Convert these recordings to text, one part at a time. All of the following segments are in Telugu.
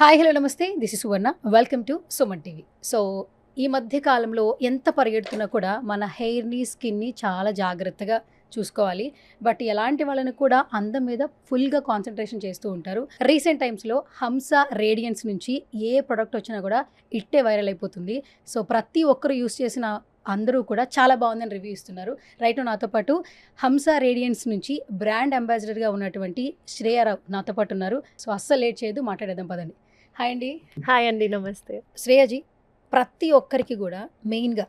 హాయ్ హలో నమస్తే this is Suvarna welcome to Suman TV. So ఈ మధ్య కాలంలో ఎంత పరిగెడుతున్నా కూడా మన హెయిర్ని స్కిన్ని చాలా జాగ్రత్తగా చూసుకోవాలి. బట్ ఎలాంటి వాళ్ళని కూడా అందం మీద ఫుల్గా కాన్సన్ట్రేషన్ చేస్తూ ఉంటారు. రీసెంట్ టైమ్స్లో హంస రేడియన్స్ నుంచి ఏ ప్రోడక్ట్ వచ్చినా కూడా ఇట్టే వైరల్ అయిపోతుంది. సో ప్రతి ఒక్కరు యూస్ చేసిన అందరూ కూడా చాలా బాగుందని రివ్యూ ఇస్తున్నారు. రైట్ నాతో పాటు హంస రేడియన్స్ నుంచి బ్రాండ్ అంబాసిడర్గా ఉన్నటువంటి శ్రేయారావు నాతో పాటు ఉన్నారు. సో అస్సలు లేట్ చేయదు, మాట్లాడేద్దాం పదండి. హాయ్ అండి. హాయ్ అండి, నమస్తే. శ్రేయాజీ, ప్రతి ఒక్కరికి కూడా మెయిన్గా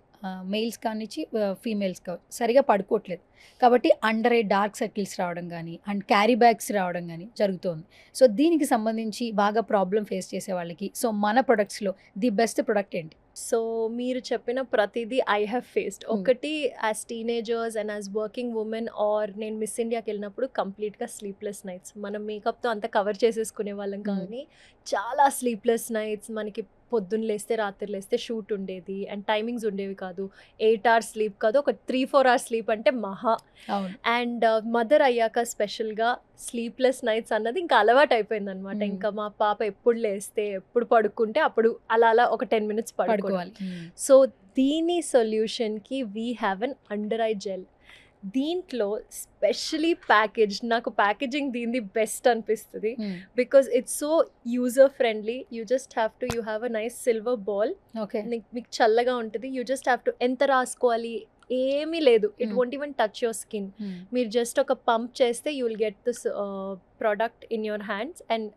మెయిల్స్ కానిచ్చి ఫీమేల్స్ సరిగా పడుకోవట్లేదు కాబట్టి అండర్ ఐ డార్క్ సర్కిల్స్ రావడం కానీ అండ్ క్యారీ బ్యాగ్స్ రావడం కానీ జరుగుతోంది. సో దీనికి సంబంధించి బాగా ప్రాబ్లం ఫేస్ చేసే వాళ్ళకి సో మన ప్రొడక్ట్స్లో ది బెస్ట్ ప్రొడక్ట్ ఏంటి? సో మీరు చెప్పిన ప్రతిదీ ఐ హ్యావ్ ఫేస్డ్. ఒకటి as teenagers and as working women or నేను మిస్ ఇండియాకి వెళ్ళినప్పుడు కంప్లీట్గా స్లీప్లెస్ నైట్స్. మనం మేకప్తో అంతా కవర్ చేసేసుకునే వాళ్ళం కానీ చాలా స్లీప్లెస్ నైట్స్. మనకి పొద్దున్న లేస్తే రాత్రి లేస్తే షూట్ ఉండేది అండ్ టైమింగ్స్ ఉండేవి కాదు. 8 hours స్లీప్ కాదు, ఒక 3-4 hours స్లీప్ అంటే మహా. అండ్ మదర్ అయ్యాక స్పెషల్గా స్లీప్లెస్ నైట్స్ అన్నది ఇంకా అలవాటు అయిపోయింది అనమాట. ఇంకా మా పాప ఎప్పుడు లేస్తే ఎప్పుడు పడుకుంటే అప్పుడు అలా ఒక 10 minutes పడుకోవాలి. సో దీని సొల్యూషన్కి we have an under eye gel. దీంట్లో స్పెషలీ ప్యాకేజ్, నాకు ప్యాకేజింగ్ దీనిది బెస్ట్ అనిపిస్తుంది because it's so user friendly. You just have to you have a nice silver ball. మీకు చల్లగా ఉంటుంది. యూ జస్ట్ హ్యావ్ టు ఎంత రాసుకోవాలి ఏమీ లేదు. It won't even touch your skin. మీరు జస్ట్ ఒక పంప్ చేస్తే you will get this product in your hands and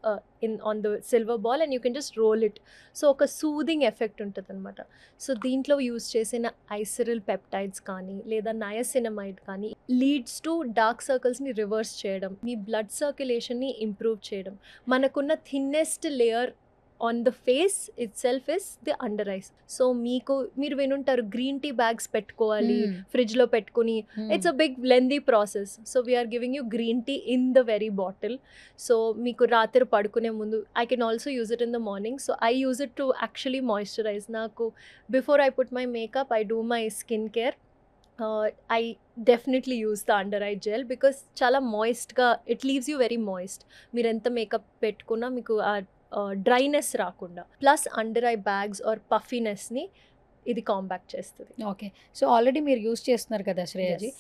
on the silver ball and you can just roll it. So ఒక సూదింగ్ ఎఫెక్ట్ ఉంటుంది అనమాట. సో దీంట్లో యూజ్ చేసిన ఐసిరిల్ పెప్టైడ్స్ కానీ లేదా నయసినమైడ్ కానీ లీడ్స్ టు డార్క్ సర్కిల్స్ని రివర్స్ చేయడం, మీ బ్లడ్ సర్క్యులేషన్ని ఇంప్రూవ్ చేయడం. మనకున్న thinnest layer on the face itself is the under eyes. So మీరు వినుంటారు గ్రీన్ టీ బ్యాగ్స్ పెట్టుకోవాలి ఫ్రిడ్జ్లో పెట్టుకుని. It's a big lengthy process. So we're giving you green tea in the very bottle. So మీకు రాత్రి పడుకునే ముందు I can also use it in the morning. So I use it to actually moisturise. నాకు before I put my makeup I do my skin care. I definitely use the under eye gel because చాలా మాయిస్ట్గా it leaves you very moist. మీరు ఎంత మేకప్ పెట్టుకున్నా మీకు డ్రైనెస్ రాకుండా, plus under eye bags or పఫీనెస్ని ఇది కాంబాక్ట్ చేస్తుంది. ఓకే. సో ఆల్రెడీ మీరు యూస్ చేస్తున్నారు కదా శ్రేయాజీ.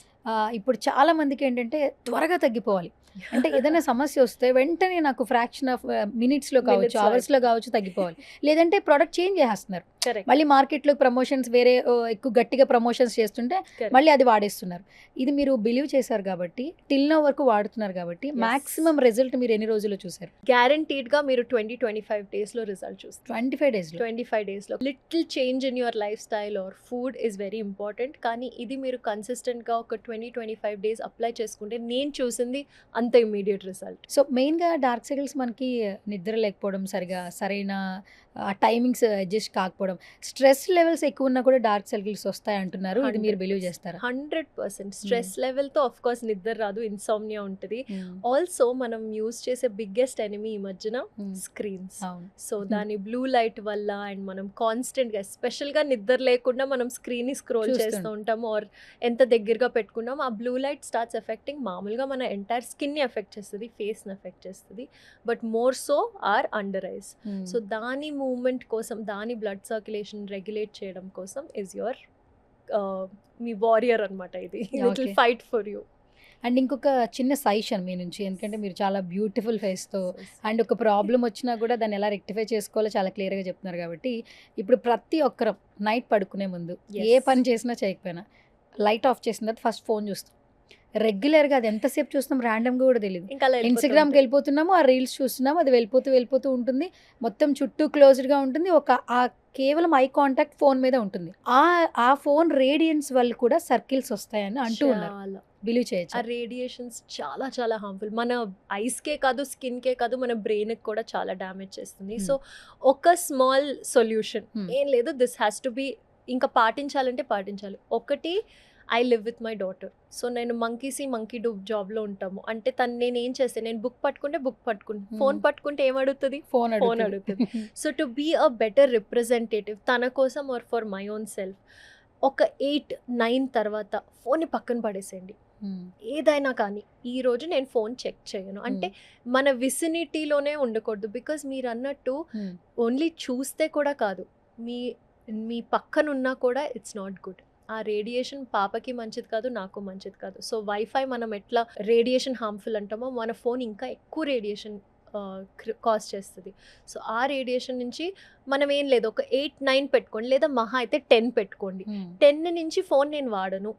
ఇప్పుడు చాలా మందికి ఏంటంటే త్వరగా తగ్గిపోవాలి అంటే ఏదైనా సమస్య వస్తే వెంటనే నాకు ఫ్రాక్షన్ ఆఫ్ మినిట్స్లో కావచ్చు, అవర్స్లో కావచ్చు తగ్గిపోవాలి. లేదంటే ప్రోడక్ట్ చేంజ్ చేసేస్తున్నారు. మళ్ళీ మార్కెట్లో ప్రమోషన్స్ వేరే ఎక్కువ గట్టిగా ప్రమోషన్స్ చేస్తుంటే మళ్ళీ అది వాడేస్తున్నారు. ఇది మీరు బిలీవ్ చేశారు కాబట్టి టిల్ నో వరకు వాడుతున్నారు కాబట్టి మాక్సిమం రిజల్ట్ మీరు ఎన్ని రోజుల్లో చూసారు? గ్యారంటీడ్గా మీరు 20-25 డేస్లో రిజల్ట్ చూస్తారు. 25 డేస్లో little change in your life style or food is very important. కానీ ఇది మీరు కన్సిస్టెంట్గా ఒక 20-25 days అప్లై చేసుకుంటే నేను చూసింది అంత ఇమ్మీడియట్ రిజల్ట్. సో మెయిన్గా డార్క్ సర్కిల్స్ మనకి నిద్ర లేకపోవడం, సరైన టైమింగ్స్ అడ్జస్ట్ కాకపోవడం, స్ట్రెస్ లెవెల్స్ ఎక్కువ ఉన్నా కూడా డార్క్ సర్కిల్స్ వస్తాయి అంటున్నారు. ఇది మీరు బిలీవ్ చేస్తారా? 100%. స్ట్రెస్ లెవెల్తో ఆఫ్ కోర్స్ నిద్ర రాదు, ఇన్సామ్నియా ఉంటుంది. ఆల్సో మనం యూజ్ చేసే బిగ్గెస్ట్ ఎనిమీ ఈ మధ్యన స్క్రీన్స్. సో దాని బ్లూ లైట్ వల్ల అండ్ మనం కాన్స్టెంట్గా ఎస్పెషల్గా నిద్ర లేకుండా మనం స్క్రీన్ని స్క్రోల్ చేస్తూ ఉంటాము ఆర్ ఎంత దగ్గరగా పెట్టుకున్నాం ఆ బ్లూ లైట్ స్టార్ట్స్ ఎఫెక్టింగ్ మామూలుగా మన ఎంటైర్ స్కిన్ని ఎఫెక్ట్ చేస్తుంది, ఫేస్ని ఎఫెక్ట్ చేస్తుంది, but more so or under eyes. So దాని మూమెంట్ కోసం, దాని బ్లడ్ సర్క్యులేషన్ రెగ్యులేట్ చేయడం కోసం ఇస్ యువర్ మీ వారియర్ అనమాట. ఇది it will fight for you. And ఇంకొక చిన్న సజెషన్ మీ నుంచి, ఎందుకంటే మీరు చాలా బ్యూటిఫుల్ ఫేస్తో అండ్ ఒక ప్రాబ్లం వచ్చినా కూడా దాన్ని ఎలా రెక్టిఫై చేసుకోవాలో చాలా క్లియర్గా చెప్తున్నారు కాబట్టి ఇప్పుడు ప్రతి ఒక్కరం నైట్ పడుకునే ముందు ఏ పని చేసినా చేయకపోయినా లైట్ ఆఫ్ చేసిన తర్వాత ఫస్ట్ ఫోన్ చూస్తాం. రెగ్యులర్గా అది ఎంతసేపు చూస్తున్నాం ర్యాండమ్గా కూడా తెలియదు. ఇన్స్టాగ్రామ్కి వెళ్ళిపోతున్నాము, ఆ రీల్స్ చూస్తున్నాము, అది వెళ్ళిపోతూ ఉంటుంది. మొత్తం చుట్టూ క్లోజ్డ్గా ఉంటుంది. ఆ కేవలం ఐ కాంటాక్ట్ ఫోన్ మీద ఉంటుంది. ఆ ఫోన్ రేడియన్స్ వల్ల కూడా సర్కిల్స్ వస్తాయని అంటూ ఉన్నారు. బిలీవ్ చేయొచ్చు. ఆ రేడియేషన్స్ చాలా చాలా హార్మ్ఫుల్. మన ఐస్కే కాదు, స్కిన్కే కాదు, మన బ్రెయిన్కి కూడా చాలా డ్యామేజ్ చేస్తుంది. సో ఒక స్మాల్ సొల్యూషన్ ఏం లేదు, దిస్ హ్యాస్ టు బి. ఇంకా పాటించాలి. ఒకటి, I live with my daughter. So నేను మంకీ డూ జాబ్లో ఉంటాము అంటే నేను ఏం చేస్తే, నేను బుక్ పట్టుకుంటే ఫోన్ పట్టుకుంటే ఏం అడుగుతుంది? ఫోన్ అడుగుతుంది. So to be a better representative తన కోసం or for my own self, ఒక 8-9 తర్వాత ఫోన్ని పక్కన పడేసేయండి. ఏదైనా కానీ ఈరోజు నేను ఫోన్ చెక్ చేయను అంటే మన విసినిటీలోనే ఉండకూడదు. బికాజ్ మీరు అన్నట్టు ఓన్లీ చూస్తే కూడా కాదు, మీ మీ పక్కన ఉన్నా కూడా ఇట్స్ నాట్ గుడ్. ఆ రేడియేషన్ పాపకి మంచిది కాదు, నాకు మంచిది కాదు. సో వైఫై మనం ఎట్లా రేడియేషన్ హార్మ్ఫుల్ అంటామో మన ఫోన్ ఇంకా ఎక్కువ రేడియేషన్ కాజ్ చేస్తుంది. సో ఆ రేడియేషన్ నుంచి మనం ఏం లేదు, ఒక 8-9 పెట్టుకోండి, లేదా మహా అయితే 10 పెట్టుకోండి. 10 నుంచి ఫోన్ నేను వాడను,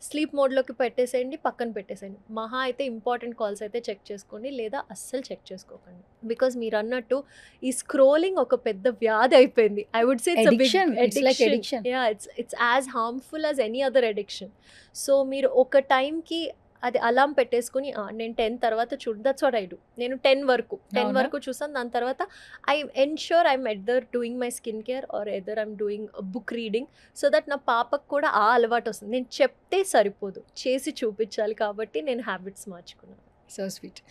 స్లీప్ మోడ్లోకి పెట్టేసేయండి, పక్కన పెట్టేసేయండి. మహా అయితే ఇంపార్టెంట్ కాల్స్ అయితే చెక్ చేసుకోండి, లేదా అస్సలు చెక్ చేసుకోకండి. బికాజ్ మీరు అన్నట్టు ఈ స్క్రోలింగ్ ఒక పెద్ద వ్యాధి అయిపోయింది. I would say addiction. It's as harmful as any other addiction. So మీరు ఒక టైంకి అది అలారం పెట్టేసుకుని నేను 10 తర్వాత దట్స్ వాట్ ఐ డూ. నేను 10 వరకు చూసాను. దాని తర్వాత I ensure I'm either doing my skin care are either I'm doing book reading, so that నా పాపకు కూడా ఆ అలవాటు వస్తుంది. నేను చెప్తే సరిపోదు, చేసి చూపించాలి. కాబట్టి నేను హ్యాబిట్స్ మార్చుకున్నాను. So sweet.